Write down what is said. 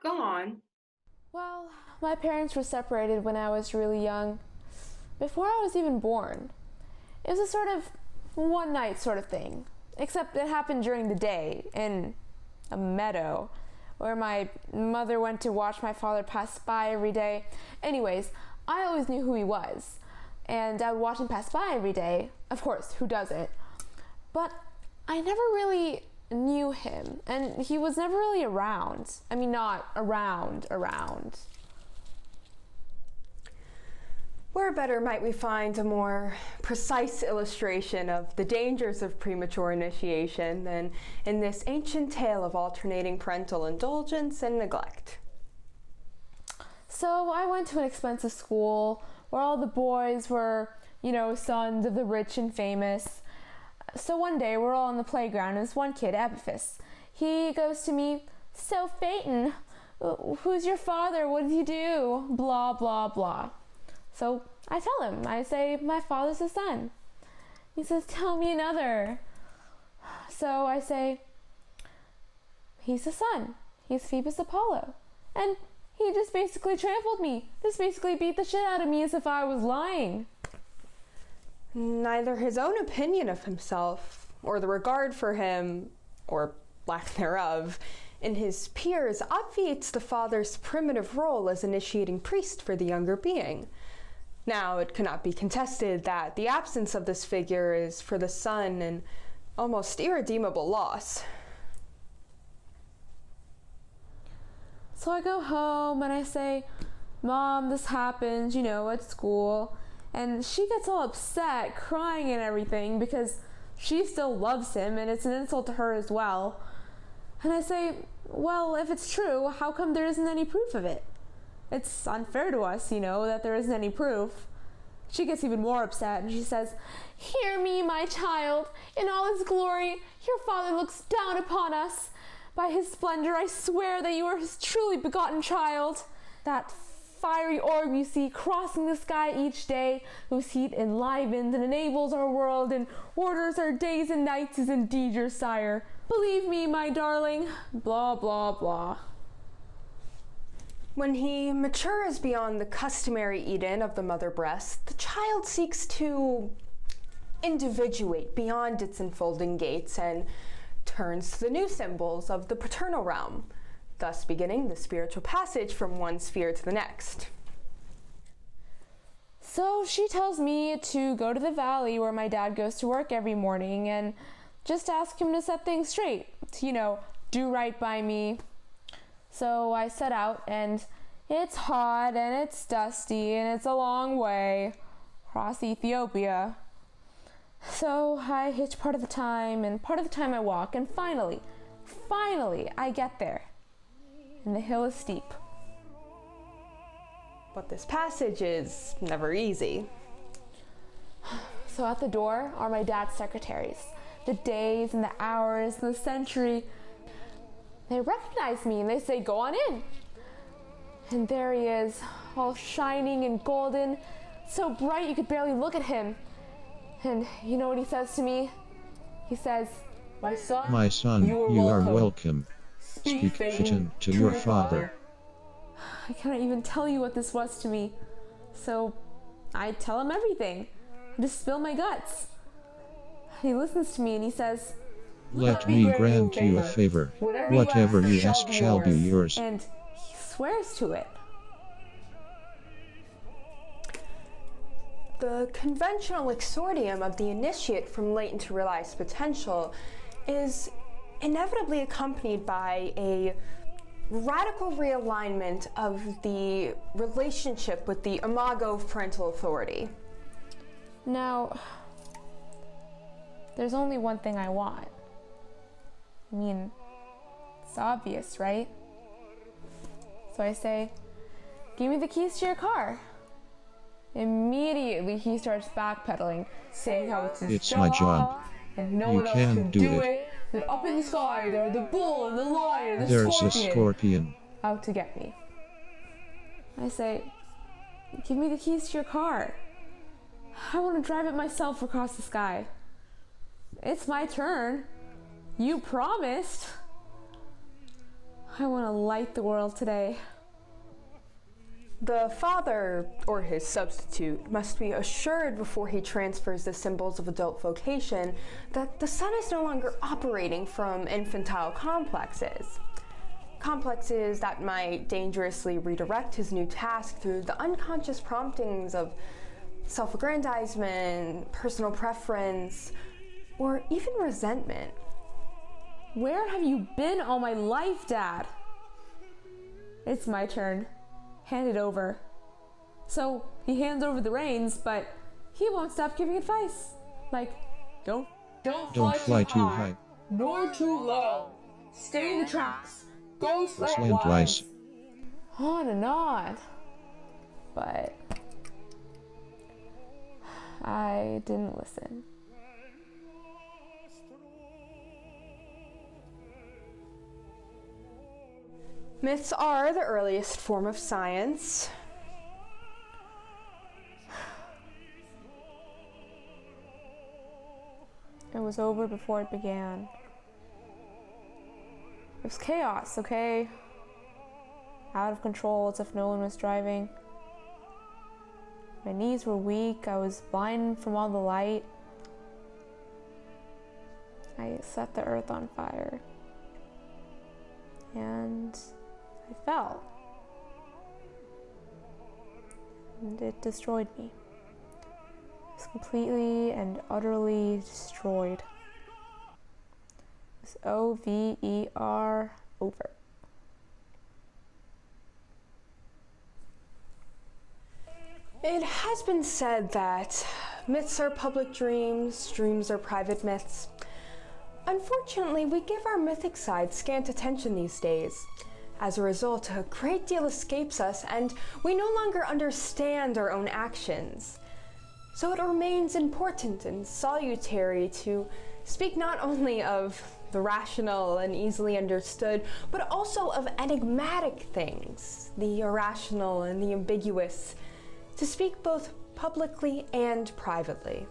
Go on. Well, my parents were separated when I was really young, before I was even born. It was a sort of one night sort of thing, except it happened during the day in a meadow where my mother went to watch my father pass by every day. Anyways, I always knew who he was, and I would watch him pass by every day. Of course, who doesn't? But I never really knew him, and he was never really around. I mean, not around. Where better might we find a more precise illustration of the dangers of premature initiation than in this ancient tale of alternating parental indulgence and neglect? So I went to an expensive school where all the boys were, sons of the rich and famous. So one day we're all on the playground, and this one kid, Epiphas, he goes to me, "So Phaeton, who's your father? What did he do? Blah, blah, blah." So I tell him, I say, "My father's a son." He says, "Tell me another." So I say, "He's a son. He's Phoebus Apollo." And he just basically trampled me, just basically beat the shit out of me as if I was lying. Neither his own opinion of himself, or the regard for him, or lack thereof, in his peers obviates the father's primitive role as initiating priest for the younger being. Now, it cannot be contested that the absence of this figure is for the son an almost irredeemable loss. So I go home and I say, "Mom, this happened, at school." And she gets all upset, crying and everything, because she still loves him and it's an insult to her as well. And I say, "Well, if it's true, how come there isn't any proof of it? It's unfair to us, that there isn't any proof." She gets even more upset and she says, "Hear me, my child. In all his glory, your father looks down upon us. By his splendor, I swear that you are his truly begotten child. That fiery orb you see crossing the sky each day, whose heat enlivens and enables our world and orders our days and nights, is indeed your sire. Believe me, my darling." Blah, blah, blah. When he matures beyond the customary Eden of the mother breast, the child seeks to individuate beyond its enfolding gates and turns to the new symbols of the paternal realm, thus beginning the spiritual passage from one sphere to the next. So she tells me to go to the valley where my dad goes to work every morning and just ask him to set things straight, to, do right by me. So I set out, and it's hot and it's dusty and it's a long way across Ethiopia. So I hitch part of the time, and part of the time I walk, and finally I get there. And the hill is steep. But this passage is never easy. So at the door are my dad's secretaries. The days and the hours and the century. They recognize me and they say, "Go on in." And there he is, all shining and golden, so bright you could barely look at him. And you know what he says to me? He says, My son, My son, you are welcome. Speak Phaeton to your father. I cannot even tell you what this was to me. So I tell him everything. I just spill my guts. He listens to me and he says, Let me grant you a favor. Whatever you ask shall be yours. and he swears to it. The conventional exordium of the initiate from latent to realized potential is inevitably accompanied by a radical realignment of the relationship with the imago of parental authority. Now, there's only one thing I want. I mean, it's obvious, right? So I say, "Give me the keys to your car." Immediately he starts backpedaling, saying how it's his It's my job. and no You one else can't can do it. it. And up in the sky there are the bull and the lion and the There's a scorpion scorpion. out to get me. I say, "Give me the keys to your car. I want to drive it myself across the sky. It's my turn. You promised." I want to light the world today. The father, or his substitute, must be assured before he transfers the symbols of adult vocation that the son is no longer operating from infantile complexes. Complexes that might dangerously redirect his new task through the unconscious promptings of self-aggrandizement, personal preference, or even resentment. Where have you been all my life, Dad? It's my turn. Hand it over. So he hands over the reins, but he won't stop giving advice. Like, don't fly too high. nor too low. Stay in the tracks. Go Slantwise. On and on. But I didn't listen. Myths are the earliest form of science. It was over before it began. It was chaos, okay? Out of control as if no one was driving. My knees were weak, I was blind from all the light. I set the earth on fire. And I fell. And it destroyed me. It was completely and utterly destroyed. It was over. Over. It has been said that myths are public dreams, dreams are private myths. Unfortunately, we give our mythic side scant attention these days. As a result, a great deal escapes us, and we no longer understand our own actions. So it remains important and salutary to speak not only of the rational and easily understood, but also of enigmatic things, the irrational and the ambiguous, to speak both publicly and privately.